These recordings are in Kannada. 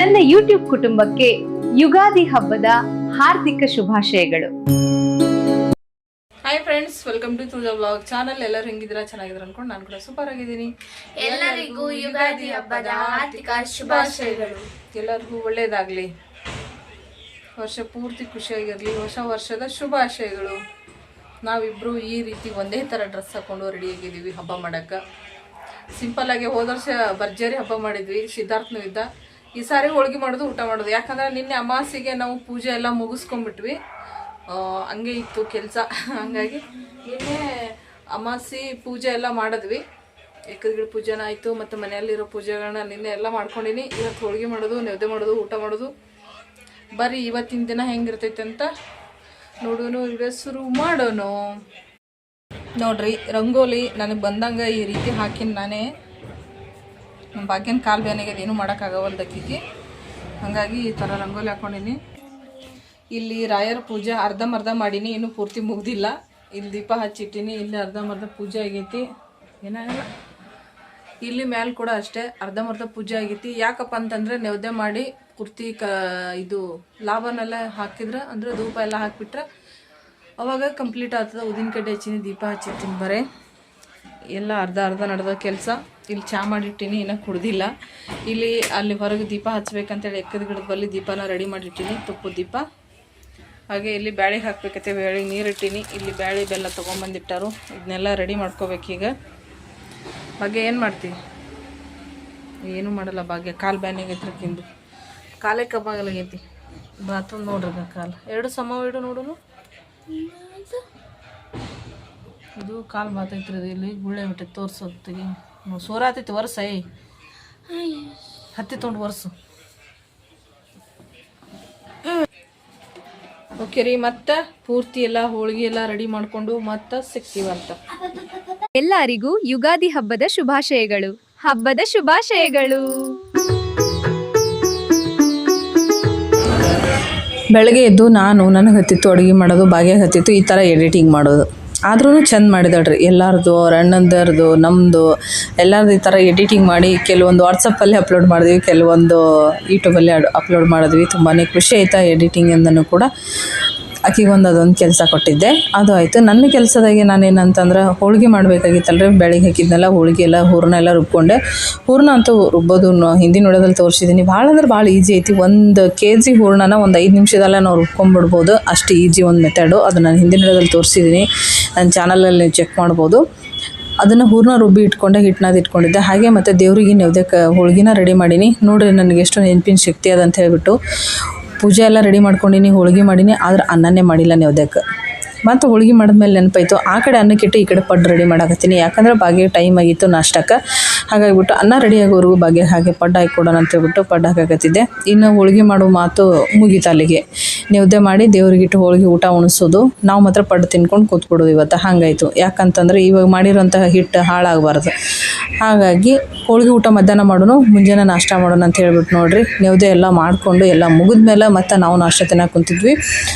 ನನ್ನ ಯೂಟ್ಯೂಬ್ ಕುಟುಂಬಕ್ಕೆ ಯುಗಾದಿ ಹಬ್ಬದ ಹಾರ್ದಿಕ ಶುಭಾಶಯಗಳು. Hi friends, welcome to Tulaja vlog channel. ಎಲ್ಲರೂ ಹೆಂಗಿದ್ದೀರಾ? ಚೆನ್ನಾಗಿದ್ದೀರಾ ಅನ್ಕೊಂಡು ನಾನು ಕೂಡ ಸೂಪರ್ ಆಗಿದ್ದೀನಿ. ಎಲ್ಲರಿಗೂ ಯುಗಾದಿ ಹಬ್ಬದ ಹಾರ್ದಿಕ ಶುಭಾಶಯಗಳು. ಎಲ್ಲರಿಗೂ ಒಳ್ಳೇದಾಗಲಿ, ವರ್ಷ ಪೂರ್ತಿ ಖುಷಿಯಾಗಿರಲಿ, ಹೊಸ ವರ್ಷದ ಶುಭಾಶಯಗಳು. ನಾವಿಬ್ಬರು ಈ ರೀತಿ ಒಂದೇ ಥರ ಡ್ರೆಸ್ ಹಾಕೊಂಡು ರೆಡಿಯಾಗಿದ್ದೀವಿ ಹಬ್ಬ ಮಾಡೋಕ್ಕೆ. ಸಿಂಪಲ್ಲಾಗಿ ಹೋದ ವರ್ಷ ಭರ್ಜರಿ ಹಬ್ಬ ಮಾಡಿದ್ವಿ, ಸಿದ್ಧಾರ್ಥನೂ ಇದ್ದ. ಈ ಸಾರಿ ಹೋಳಿಗೆ ಮಾಡೋದು, ಊಟ ಮಾಡೋದು. ಯಾಕಂದರೆ ನಿನ್ನೆ ಅಮಾವಾಸ್ಯೆಗೆ ನಾವು ಪೂಜೆ ಎಲ್ಲ ಮುಗಿಸ್ಕೊಂಡ್ಬಿಟ್ವಿ, ಹಂಗೆ ಇತ್ತು ಕೆಲಸ. ಹಂಗಾಗಿ ನಿನ್ನೆ ಅಮಾವಾಸ್ಯೆ ಪೂಜೆ ಎಲ್ಲ ಮಾಡಿದ್ವಿ. ಏಕದಗಿಡ ಪೂಜೆನ ಆಯಿತು, ಮತ್ತು ಮನೆಯಲ್ಲಿರೋ ಪೂಜೆಗಳನ್ನ ನಿನ್ನೆ ಎಲ್ಲ ಮಾಡ್ಕೊಂಡಿನಿ. ಇವತ್ತು ಹೋಳಿಗೆ ಮಾಡೋದು, ನೈವೇದ್ಯ ಮಾಡೋದು, ಊಟ ಮಾಡೋದು. ಬರ್ರಿ ಇವತ್ತಿನ ದಿನ ಹೆಂಗಿರ್ತೈತೆ ಅಂತ ನೋಡೋನು, ವಿಡಿಯೋ ಶುರು ಮಾಡೋನು. ನೋಡ್ರಿ, ರಂಗೋಲಿ ನನಗೆ ಬಂದಂಗೆ ಈ ರೀತಿ ಹಾಕಿನ ನಾನೇ. ನಮ್ಮ ಭಾಗ್ಯನ ಕಾಲು ಬ್ಯಾನಾಗ್ಯದ, ಏನೂ ಮಾಡೋಕ್ಕಾಗವಲ್ದಕ್ಕಿಗೆ. ಹಾಗಾಗಿ ಈ ಥರ ರಂಗೋಲಿ ಹಾಕ್ಕೊಂಡಿನಿ. ಇಲ್ಲಿ ರಾಯರ ಪೂಜೆ ಅರ್ಧಂಬರ್ಧ ಮಾಡೀನಿ, ಇನ್ನೂ ಪೂರ್ತಿ ಮುಗ್ದಿಲ್ಲ. ಇಲ್ಲಿ ದೀಪ ಹಚ್ಚಿಟ್ಟಿನಿ, ಇಲ್ಲಿ ಅರ್ಧಂಬರ್ಧ ಪೂಜೆ ಆಗೈತಿ, ಏನಾಗಲ್ಲ. ಇಲ್ಲಿ ಮ್ಯಾಲೆ ಕೂಡ ಅಷ್ಟೇ ಅರ್ಧಂಬರ್ಧ ಪೂಜೆ ಆಗೈತಿ. ಯಾಕಪ್ಪ ಅಂತಂದರೆ ನೈವೇದ್ಯ ಮಾಡಿ ಪೂರ್ತಿ ಇದು ಲಾಭನೆಲ್ಲ ಹಾಕಿದ್ರೆ, ಅಂದರೆ ಧೂಪ ಎಲ್ಲ ಹಾಕಿಬಿಟ್ರೆ ಅವಾಗ ಕಂಪ್ಲೀಟ್ ಆಗ್ತದೆ. ಉದಿನ ಕಡ್ಡಿ ಹಚ್ಚಿನಿ, ದೀಪ ಹಚ್ಚಿರ್ತೀನಿ. ಬರೇ ಎಲ್ಲ ಅರ್ಧ ಅರ್ಧ ನಡೆದ ಕೆಲಸ. ಇಲ್ಲಿ ಚಹಾ ಮಾಡಿಟ್ಟಿನಿ, ಇನ್ನೂ ಕುಡ್ದಿಲ್ಲ. ಇಲ್ಲಿ ಅಲ್ಲಿ ಹೊರಗೆ ದೀಪ ಹಚ್ಬೇಕಂತೇಳಿ ಎಕ್ಕದ ಗಿಡದ ಬಲ್ಲಿ ದೀಪನ ರೆಡಿ ಮಾಡಿಟ್ಟಿನಿ, ತುಪ್ಪದ ದೀಪ. ಹಾಗೆ ಇಲ್ಲಿ ಬ್ಯಾಳಿಗೆ ಹಾಕ್ಬೇಕತ್ತೆ, ಬ್ಯಾಳಿಗೆ ನೀರಿಟ್ಟಿನಿ. ಇಲ್ಲಿ ಬ್ಯಾಳಿ ಬೆಲ್ಲ ತೊಗೊಂಬಂದಿಟ್ಟಾರು, ಇದನ್ನೆಲ್ಲ ರೆಡಿ ಮಾಡ್ಕೋಬೇಕೀಗ. ಭಾಗ್ಯ ಏನು ಮಾಡ್ತೀವಿ? ಏನೂ ಮಾಡಲ್ಲ ಭಾಗ್ಯ, ಕಾಲು ಬ್ಯಾನಿಗೈತ್ರಕ್ಕಿಂದು ಕಾಲೇ ಕಬ್ಬಾಗಲಾಗೈತಿ. ಬಾತೊಂದು ನೋಡ್ರಿ ಕಾಲು ಎರಡು ಸಮ ಇಡು ನೋಡೋನು. ಇದು ಕಾಲು ಬಾತೈತ್ರಿ, ಇಲ್ಲಿ ಗುಳ್ಳೆ ಬಿಟ್ಟೈತೆ, ತೋರ್ಸೋತ್ತಿಗೆ ಸೋರಾತೈತಿ. ವರ್ಷ ಹತ್ತಿ ತೊಗೊಂಡು ವರ್ಷ. ಓಕೆ ರೀ, ಮತ್ತೆ ಪೂರ್ತಿ ಎಲ್ಲ ಹೋಳಿಗೆ ಎಲ್ಲ ರೆಡಿ ಮಾಡಿಕೊಂಡು ಮತ್ತೆ ಸಿಗ್ತೀವಂತ. ಎಲ್ಲರಿಗೂ ಯುಗಾದಿ ಹಬ್ಬದ ಶುಭಾಶಯಗಳು. ಹಬ್ಬದ ಶುಭಾಶಯಗಳು. ಬೆಳಗ್ಗೆ ಎದ್ದು ನನಗೆ ಹತ್ತಿತ್ತು ಅಡುಗೆ ಮಾಡೋದು, ಭಾಗ್ಯ ಹತ್ತಿತ್ತು ಈ ಥರ ಎಡಿಟಿಂಗ್ ಮಾಡೋದು. ಆದ್ರೂ ಚೆಂದ ಮಾಡಿದಳ್ರಿ, ಎಲ್ಲರದು, ಅವ್ರ ಅಣ್ಣಂದರದು, ನಮ್ಮದು ಎಲ್ಲರದು ಈ ಥರ ಎಡಿಟಿಂಗ್ ಮಾಡಿ ಕೆಲವೊಂದು ವಾಟ್ಸಪ್ಪಲ್ಲಿ ಅಪ್ಲೋಡ್ ಮಾಡಿದ್ವಿ, ಕೆಲವೊಂದು ಯೂಟ್ಯೂಬಲ್ಲಿ ಅಪ್ಲೋಡ್ ಮಾಡಿದ್ವಿ. ತುಂಬಾ ಖುಷಿ ಆಯ್ತಾ ಎಡಿಟಿಂಗಿಂದನೂ ಕೂಡ. ಆಕೆಗೆ ಅದೊಂದು ಕೆಲಸ ಕೊಟ್ಟಿದ್ದೆ, ಅದು ಆಯಿತು. ನನ್ನ ಕೆಲಸದಾಗೆ ನಾನೇನಂತಂದ್ರೆ ಹೋಳಿಗೆ ಮಾಡಬೇಕಾಗಿತ್ತಲ್ರಿ. ಬೆಳಿಗ್ಗೆ ಹಾಕಿದ್ನೆಲ್ಲ ಹೋಳಿಗೆ ಎಲ್ಲ ಹೂರಣ ಎಲ್ಲ ರುಬ್ಕೊಂಡೆ. ಹೂರಣ ಅಂತೂ ರುಬ್ಬೋದು ಹಿಂದಿನ ವಿಡಿಯೋದಲ್ಲಿ ತೋರಿಸಿದ್ದೀನಿ. ಭಾಳ ಅಂದ್ರೆ ಭಾಳ ಈಜಿ ಐತಿ. 1 kg ಹೂರಣನ ಒಂದು 5 ನಿಮಿಷದಲ್ಲೇ ನಾವು ರುಬ್ಕೊಂಡ್ಬಿಡ್ಬೋದು, ಅಷ್ಟು ಈಜಿ ಒಂದು ಮೆಥಡು. ಅದು ನಾನು ಹಿಂದಿನ ವಿಡಿಯೋದಲ್ಲಿ ತೋರಿಸಿದ್ದೀನಿ, ನನ್ನ ಚಾನಲಲ್ಲಿ ನೀವು ಚೆಕ್ ಮಾಡ್ಬೋದು. ಅದನ್ನು ಹೂರಣ ರುಬ್ಬಿ ಇಟ್ಕೊಂಡೆ, ಹಿಟ್ಟನಾದ ಇಟ್ಕೊಂಡಿದ್ದೆ. ಹಾಗೆ ಮತ್ತು ದೇವರಿಗೆ ನೈವೇದ್ಯಕ್ಕೆ ಹೋಳಿಗೆನ ರೆಡಿ ಮಾಡೀನಿ. ನೋಡಿರಿ ನನಗೆ ಎಷ್ಟು ನೆನಪಿನ ಶಕ್ತಿ ಅದಂತ ಹೇಳಿಬಿಟ್ಟು ಪೂಜೆ ಎಲ್ಲ ರೆಡಿ ಮಾಡ್ಕೊಂಡಿನಿ, ಹೋಳಿಗೆ ಮಾಡೀನಿ. ಆದ್ರೆ ಅನ್ನನೇ ಮಾಡಿಲ್ಲ ನೈವೇದ್ಯಕ್ಕೆ. ಮತ್ತು ಹೋಳಿಗೆ ಮಾಡಿದ್ಮೇಲೆ ನೆನಪಾಯಿತು, ಆ ಕಡೆ ಅನ್ನಕ್ಕಿಟ್ಟು ಈ ಕಡೆ ಪಡ್ಡು ರೆಡಿ ಮಾಡಾಕತ್ತೀನಿ. ಯಾಕಂದ್ರೆ ಭಾಗ್ಯ ಟೈಮ್ ಆಗಿತ್ತು ನಾಷ್ಟಕ್ಕೆ. ಹಾಗಾಗಿಬಿಟ್ಟು ಅನ್ನ ರೆಡಿ ಆಗೋವರೆಗೂ ಭಾಗ್ಯ ಹಾಗೆ ಪಡ್ಡು ಹಾಕಿಕೊಡೋಣ ಅಂತೇಳ್ಬಿಟ್ಟು ಪಡ್ಡು ಹಾಕಾಕತ್ತಿದ್ದೆ. ಇನ್ನು ಹೋಳಿಗೆ ಮಾಡೋ ಮಾತು ಮುಗೀತು ಅಲ್ಲಿಗೆ. ನೈವೇದ್ಯ ಮಾಡಿ ದೇವ್ರಿಗಿಟ್ಟು ಹೋಳಿಗೆ ಊಟ ಉಣಿಸೋದು, ನಾವು ಮಾತ್ರ ಪಡ್ಡು ತಿನ್ಕೊಂಡು ಕೂತ್ಬಿಡೋದು ಇವತ್ತು. ಹಾಗಾಯಿತು. ಯಾಕಂತಂದ್ರೆ ಇವಾಗ ಮಾಡಿರೋಂತಹ ಹಿಟ್ಟು ಹಾಳಾಗಬಾರ್ದು. ಹಾಗಾಗಿ ಹೋಳಿಗೆ ಊಟ ಮಧ್ಯಾಹ್ನ ಮಾಡೋನು, ಮುಂಜಾನೆ ನಾಷ್ಟ ಮಾಡೋಣ ಅಂತ ಹೇಳ್ಬಿಟ್ಟು ನೋಡಿರಿ ನೈವೇದ್ಯ ಎಲ್ಲ ಮಾಡಿಕೊಂಡು ಎಲ್ಲ ಮುಗಿದ್ಮೇಲೆ ಮತ್ತು ನಾವು ನಾಷ್ಟ ತಿನ್ನಕ್ಕೆ ಕುಂತಿದ್ವಿ.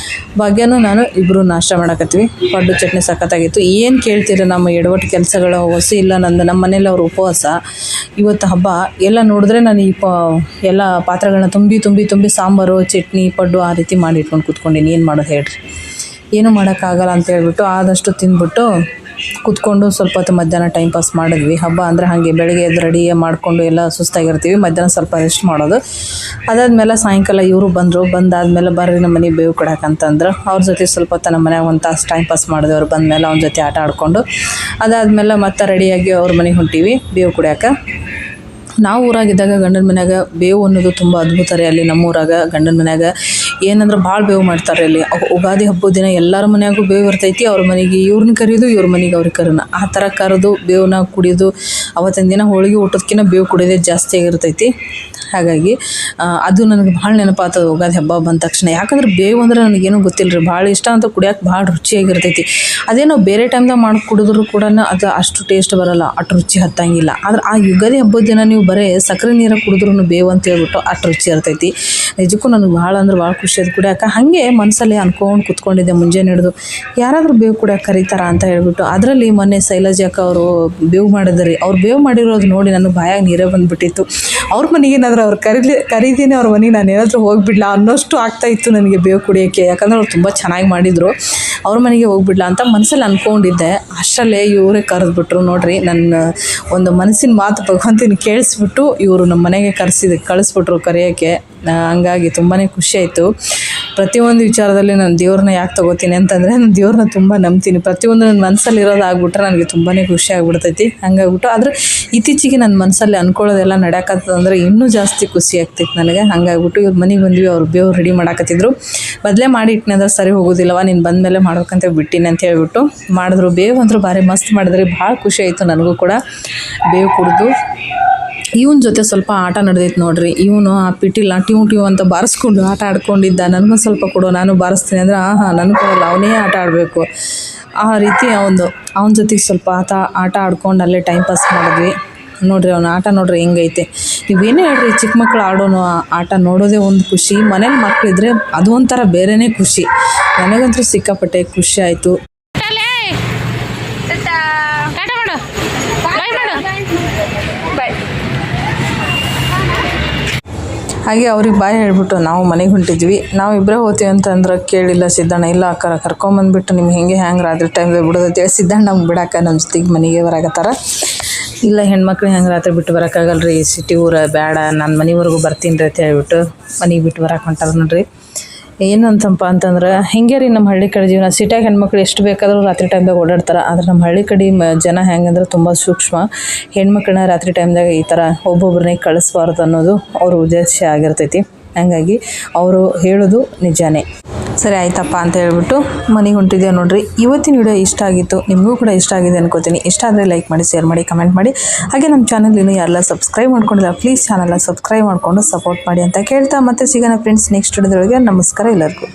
ಭಾಗ್ಯನೂ ನಾನು ಇಬ್ಬರು ನಾಷ್ಟ ಮಾಡಕತ್ತೀವಿ. ಪಡ್ಡು ಚಟ್ನಿ ಸಖತ್ತಾಗಿತ್ತು. ಏನು ಕೇಳ್ತೀರ, ನಮ್ಮ ಎಡವಟ್ಟು ಕೆಲಸಗಳು ಹೊಸ ಇಲ್ಲ. ನಮ್ಮ ಮನೇಲಿ ಅವ್ರ ಉಪವಾಸ ಇವತ್ತು ಹಬ್ಬ. ಎಲ್ಲ ನೋಡಿದ್ರೆ ನಾನು ಎಲ್ಲ ಪಾತ್ರೆಗಳನ್ನ ತುಂಬಿ ಸಾಂಬಾರು, ಚಟ್ನಿ, ಪಡ್ಡು ಆ ರೀತಿ ಮಾಡಿ ಇಟ್ಕೊಂಡು ಕೂತ್ಕೊಂಡಿನಿ. ಏನು ಮಾಡೋದು ಹೇಳ್ರಿ, ಏನೂ ಮಾಡೋಕ್ಕಾಗಲ್ಲ ಅಂತ ಹೇಳ್ಬಿಟ್ಟು ಆದಷ್ಟು ತಿಂದ್ಬಿಟ್ಟು ಕೂತ್ಕೊಂಡು ಸ್ವಲ್ಪ ಹೊತ್ತು ಮಧ್ಯಾಹ್ನ ಟೈಮ್ ಪಾಸ್ ಮಾಡಿದ್ವಿ. ಹಬ್ಬ ಅಂದರೆ ಹಾಗೆ ಬೆಳಗ್ಗೆ ಎದ್ದು ರೆಡಿ ಮಾಡಿಕೊಂಡು ಎಲ್ಲ ಸುಸ್ತಾಗಿರ್ತೀವಿ. ಮಧ್ಯಾಹ್ನ ಸ್ವಲ್ಪ ರೆಸ್ಟ್ ಮಾಡೋದು. ಅದಾದಮೇಲೆ ಸಾಯಂಕಾಲ ಇವರು ಬಂದಾದಮೇಲೆ ಬರ್ರಿ ನಮ್ಮ ಮನೆಗೆ ಬೇವು ಕೊಡೋಕಂತಂದ್ರೆ ಅವ್ರ ಜೊತೆ ಸ್ವಲ್ಪ ಹೊತ್ತು ನಮ್ಮ ಮನ್ಯಾಗ ಒಂದು ತಾಸು ಟೈಮ್ ಪಾಸ್ ಮಾಡಿದೆ. ಅವ್ರು ಬಂದಮೇಲೆ ಅವ್ನ ಜೊತೆ ಆಟ ಆಡಿಕೊಂಡು ಅದಾದಮೇಲೆ ಮತ್ತೆ ರೆಡಿಯಾಗಿ ಅವ್ರ ಮನೆಗೆ ಹೊಂಟೀವಿ ಬೇವು ಕುಡಿಯೋಕೆ. ನಾವು ಊರಾಗಿದ್ದಾಗ ಗಂಡನ ಮನ್ಯಾಗ ಬೇವು ಅನ್ನೋದು ತುಂಬ ಅದ್ಭುತ ರೀ. ಅಲ್ಲಿ ನಮ್ಮೂರಾಗ ಗಂಡನ ಮನ್ಯಾಗ ಏನಂದ್ರೆ ಭಾಳ ಬೇವು ಮಾಡ್ತಾರೆ. ಅಲ್ಲಿ ಯುಗಾದಿ ಹಬ್ಬದ ದಿನ ಎಲ್ಲರ ಮನ್ಯಾಗೂ ಬೇವು ಇರ್ತೈತಿ. ಅವ್ರ ಮನೆಗೆ ಇವ್ರನ್ನ ಕರೆಯೋದು, ಇವ್ರ ಮನೆಗೆ ಅವ್ರಿಗೆ ಕರೆಯೋಣ, ಆ ಥರ ಕರೆದು ಬೇವನ್ನ ಕುಡಿಯೋದು. ಅವತ್ತಿನ ದಿನ ಹೋಳಿಗೆ ಊಟದಕ್ಕಿಂತ ಬೇವು ಕುಡಿಯೋದೇ ಜಾಸ್ತಿ ಆಗಿರ್ತೈತಿ. ಹಾಗಾಗಿ ಅದು ನನಗೆ ಭಾಳ ನೆನಪಾಗ್ತದೆ ಯುಗಾದಿ ಹಬ್ಬ ಬಂದ ತಕ್ಷಣ. ಯಾಕಂದ್ರೆ ಬೇವು ಅಂದ್ರೆ ನನಗೇನು ಗೊತ್ತಿಲ್ಲ ರೀ, ಭಾಳ ಇಷ್ಟ ಅಂತ ಕುಡಿಯೋಕೆ ಭಾಳ ರುಚಿಯಾಗಿರ್ತೈತಿ. ಅದೇ ನಾವು ಬೇರೆ ಟೈಮ್ದಾಗ ಮಾಡಿ ಕುಡಿದ್ರು ಕೂಡ ಅದು ಅಷ್ಟು ಟೇಸ್ಟ್ ಬರೋಲ್ಲ, ಅಷ್ಟು ರುಚಿ ಹತ್ತಂಗಿಲ್ಲ. ಆದ್ರೆ ಆ ಯುಗಾದಿ ಹಬ್ಬದ ದಿನ ನೀವು ಬರೀ ಸಕ್ಕರೆ ನೀರು ಕುಡಿದ್ರೂ ಬೇವು ಅಂತ ಹೇಳ್ಬಿಟ್ಟು ಅಷ್ಟು ರುಚಿ ಇರ್ತೈತಿ. ನಿಜಕ್ಕೂ ನನಗೆ ಭಾಳ ಅಂದ್ರೆ ಭಾಳ ಖುಷಿ ಅದು ಕುಡಿಯೋಕೆ. ಹಾಗೆ ಮನಸ್ಸಲ್ಲಿ ಅಂದ್ಕೊಂಡು ಕೂತ್ಕೊಂಡಿದ್ದೆ ಮುಂಜಾನೆ ಹಿಡಿದು ಯಾರಾದರೂ ಬೇವು ಕುಡಿಯೋಕೆ ಕರೀತಾರ ಅಂತ ಹೇಳ್ಬಿಟ್ಟು. ಅದರಲ್ಲಿ ಮೊನ್ನೆ ಶೈಲಜಾ ಅಕ್ಕ ಅವರು ಬೇವು ಮಾಡಿದ್ರಿ. ಅವ್ರು ಬೇವು ಮಾಡಿರೋದು ನೋಡಿ ನನಗೆ ಬಾಯಾಗ ನೀರೇ ಬಂದುಬಿಟ್ಟಿತ್ತು. ಅವ್ರ ಮನೆಗೆ ಏನಾದರೂ ಯಾಕಂದ್ರೆ ಅವ್ರು ಕರೀತೀನಿ ಅವ್ರ ಮನೆಗೆ ನಾನು ಏನಾದರೂ ಹೋಗಿಬಿಡ್ಲಾ ಅನ್ನೋಷ್ಟು ಆಗ್ತಾಯಿತ್ತು ನನಗೆ ಬೇವು ಕುಡಿಯೋಕ್ಕೆ. ಯಾಕಂದ್ರೆ ಅವ್ರು ತುಂಬ ಚೆನ್ನಾಗಿ ಮಾಡಿದರು. ಅವ್ರ ಮನೆಗೆ ಹೋಗ್ಬಿಡ್ಲಾ ಅಂತ ಮನಸ್ಸಲ್ಲಿ ಅಂದ್ಕೊಂಡಿದ್ದೆ. ಅಷ್ಟರಲ್ಲೇ ಇವರೇ ಕರೆದ್ಬಿಟ್ರು. ನೋಡಿರಿ, ನನ್ನ ಒಂದು ಮನಸ್ಸಿನ ಮಾತು ಭಗವಂತನ ಕೇಳಿಸ್ಬಿಟ್ಟು ಇವರು ನಮ್ಮ ಮನೆಗೆ ಕಳಿಸ್ಬಿಟ್ರು ಕರೆಯೋಕ್ಕೆ. ಹಂಗಾಗಿ ತುಂಬಾ ಖುಷಿ ಆಯಿತು. ಪ್ರತಿಯೊಂದು ವಿಚಾರದಲ್ಲಿ ನಾನು ದೇವ್ರನ್ನ ಯಾಕೆ ತೊಗೋತೀನಿ ಅಂತಂದರೆ, ನಾನು ದೇವ್ರನ್ನ ತುಂಬ ನಂಬ್ತೀನಿ. ಪ್ರತಿಯೊಂದು ನನ್ನ ಮನಸ್ಸಲ್ಲಿ ಇರೋದು ಆಗ್ಬಿಟ್ರೆ ನನಗೆ ತುಂಬಾ ಖುಷಿ ಆಗ್ಬಿಡ್ತೈತಿ. ಹಂಗಾಗ್ಬಿಟ್ಟು ಆದರೆ ಇತ್ತೀಚೆಗೆ ನನ್ನ ಮನಸ್ಸಲ್ಲಿ ಅಂದ್ಕೊಳ್ಳೋದೆಲ್ಲ ನಡೆಯಕತ್ತಂದ್ರೆ ಇನ್ನೂ ಜಾಸ್ತಿ ಖುಷಿ ಆಗ್ತೈತಿ ನನಗೆ. ಹಂಗಾಗ್ಬಿಟ್ಟು ಇವ್ರ ಮನೆಗೆ ಬಂದ್ವಿ. ಅವ್ರು ಬೇವು ರೆಡಿ ಮಾಡಾಕತ್ತಿದ್ರು. ಮೊದಲೇ ಮಾಡಿ ಇಟ್ಟಿನಿ ಅಂದ್ರೆ ಸರಿ ಹೋಗೋದಿಲ್ಲವ, ನೀನು ಬಂದಮೇಲೆ ಮಾಡ್ಬೇಕಂತ ಬಿಟ್ಟಿನಿ ಅಂತ ಹೇಳ್ಬಿಟ್ಟು ಮಾಡಿದ್ರು. ಬೇವು ಅಂದರೂ ಭಾರಿ ಮಸ್ತ್ ಮಾಡಿದ್ರಿ. ಭಾಳ ಖುಷಿ ಆಯಿತು ನನಗೂ ಕೂಡ ಬೇವು ಕುಡಿದು. ಇವನ ಜೊತೆ ಸ್ವಲ್ಪ ಆಟ ನಡೆದೈತೆ ನೋಡ್ರಿ. ಇವನು ಆ ಪಿಟಿಲ್ಲ ಟ್ಯೂ ಅಂತ ಬಾರಿಸ್ಕೊಂಡು ಆಟ ಆಡ್ಕೊಂಡಿದ್ದ. ನನಗೂ ಸ್ವಲ್ಪ ಕೊಡು, ನಾನು ಬಾರಿಸ್ತೀನಿ ಅಂದರೆ ನನಗೆ ಕೊಡಲ್ಲ, ಅವನೇ ಆಟ ಆಡಬೇಕು. ಆ ರೀತಿ ಅವನ ಜೊತೆಗೆ ಸ್ವಲ್ಪ ಆಟ ಆಡ್ಕೊಂಡು ಅಲ್ಲೇ ಟೈಮ್ ಪಾಸ್ ಮಾಡಿದ್ವಿ. ನೋಡಿರಿ ಅವನ ಆಟ ನೋಡ್ರಿ ಹೆಂಗೈತೆ. ನೀವೇನೇ ಹೇಳ್ರಿ, ಚಿಕ್ಕ ಮಕ್ಕಳು ಆಡೋನು ಆಟ ನೋಡೋದೇ ಒಂದು ಖುಷಿ. ಮನೇಲಿ ಮಕ್ಕಳಿದ್ರೆ ಅದು ಒಂಥರ ಬೇರೆಯೇ ಖುಷಿ. ನನಗಂತೂ ಸಿಕ್ಕಾಪಟ್ಟೆ ಖುಷಿ ಆಯಿತು. ಹಾಗೆ ಅವ್ರಿಗೆ ಬಾಯ್ ಹೇಳ್ಬಿಟ್ಟು ನಾವು ಮನೆಗೆ ಹೊಂಟಿದ್ವಿ. ನಾವು ಇಬ್ಬರೇ ಹೋಗ್ತೀವಿ ಅಂತಂದ್ರೆ ಕೇಳಿಲ್ಲ ಸಿದ್ದಣ್ಣ. ಇಲ್ಲ ಅಕ್ಕ ಕರ್ಕೊಂಬಂದ್ಬಿಟ್ಟು ನಿಮ್ಗೆ ಹೆಂಗೆ ರಾತ್ರಿ ಟೈಮ್ದಾಗ ಬಿಡೋದೈತೆ ಸಿದ್ದಣ್ಣ ನಮ್ಗೆ ಬಿಡಾಕ ನಮ್ಮ ಜೊತೆಗೆ ಮನೆಗೆ ಬರಾಕತ್ತಾರ. ಇಲ್ಲ ಹೆಣ್ಮಕ್ಳು ಹೆಂಗೆ ರಾತ್ರಿ ಬಿಟ್ಟು ಬರೋಕ್ಕಾಗಲ್ಲ ರೀ, ಸಿಟಿ ಊರ ಬೇಡ, ನಾನು ಮನೆವರೆಗೂ ಬರ್ತೀನಿ ರೀ ಅಂತ ಹೇಳ್ಬಿಟ್ಟು ಮನೆಗೆ ಬಿಟ್ಟು ಬರಕ್ಕೆ ಹೊಂಟಾರ ನೋಡ್ರಿ. ಏನಂತಪ್ಪ ಅಂತಂದ್ರೆ ಹಿಂಗೆ ರೀ ನಮ್ಮ ಹಳ್ಳಿ ಕಡೆ ಜೀವನ. ಸಿಟಿಯಾಗ ಹೆಣ್ಮಕ್ಳು ಎಷ್ಟು ಬೇಕಾದರೂ ರಾತ್ರಿ ಟೈಮ್ದಾಗ ಓಡಾಡ್ತಾರೆ. ಆದರೆ ನಮ್ಮ ಹಳ್ಳಿ ಕಡೆ ಜನ ಹೆಂಗಂದ್ರೆ ತುಂಬ ಸೂಕ್ಷ್ಮ. ಹೆಣ್ಮಕ್ಳನ್ನ ರಾತ್ರಿ ಟೈಮ್ದಾಗ ಈ ಥರ ಒಬ್ಬೊಬ್ಬರನ್ನೇ ಕಳಿಸ್ಬಾರ್ದು ಅನ್ನೋದು ಅವ್ರ ಉದ್ದೇಶ ಆಗಿರ್ತೈತಿ. ಹಾಗಾಗಿ ಅವರು ಹೇಳೋದು ನಿಜಾನೇ. ಸರಿ ಆಯ್ತಪ್ಪ ಅಂತ ಹೇಳ್ಬಿಟ್ಟು ಮನೆಗೆ ಹೊಂಟಿದ್ದೇವೆ ನೋಡ್ರಿ. ಇವತ್ತಿನ ವಿಡಿಯೋ ಇಷ್ಟ ಆಗಿತ್ತು, ನಿಮಗೂ ಕೂಡ ಇಷ್ಟ ಆಗಿದೆ ಅನ್ಕೋತೀನಿ. ಇಷ್ಟ ಆದರೆ ಲೈಕ್ ಮಾಡಿ, ಶೇರ್ ಮಾಡಿ, ಕಮೆಂಟ್ ಮಾಡಿ. ಹಾಗೆ ನಮ್ಮ ಚಾನಲ್ ಇನ್ನೂ ಯಾರೆಲ್ಲ ಸಬ್ಸ್ಕ್ರೈಬ್ ಮಾಡ್ಕೊಂಡಿಲ್ಲ ಪ್ಲೀಸ್ ಚಾನಲ್ನ ಸಬ್ಸ್ಕ್ರೈಬ್ ಮಾಡಿಕೊಂಡು ಸಪೋರ್ಟ್ ಮಾಡಿ ಅಂತ ಕೇಳ್ತಾ ಮತ್ತೆ ಸಿಗೋಣ ಫ್ರೆಂಡ್ಸ್ ನೆಕ್ಸ್ಟ್ ವಿಡಿಯೋದೊಳಗೆ. ನಮಸ್ಕಾರ ಎಲ್ಲರಿಗೂ.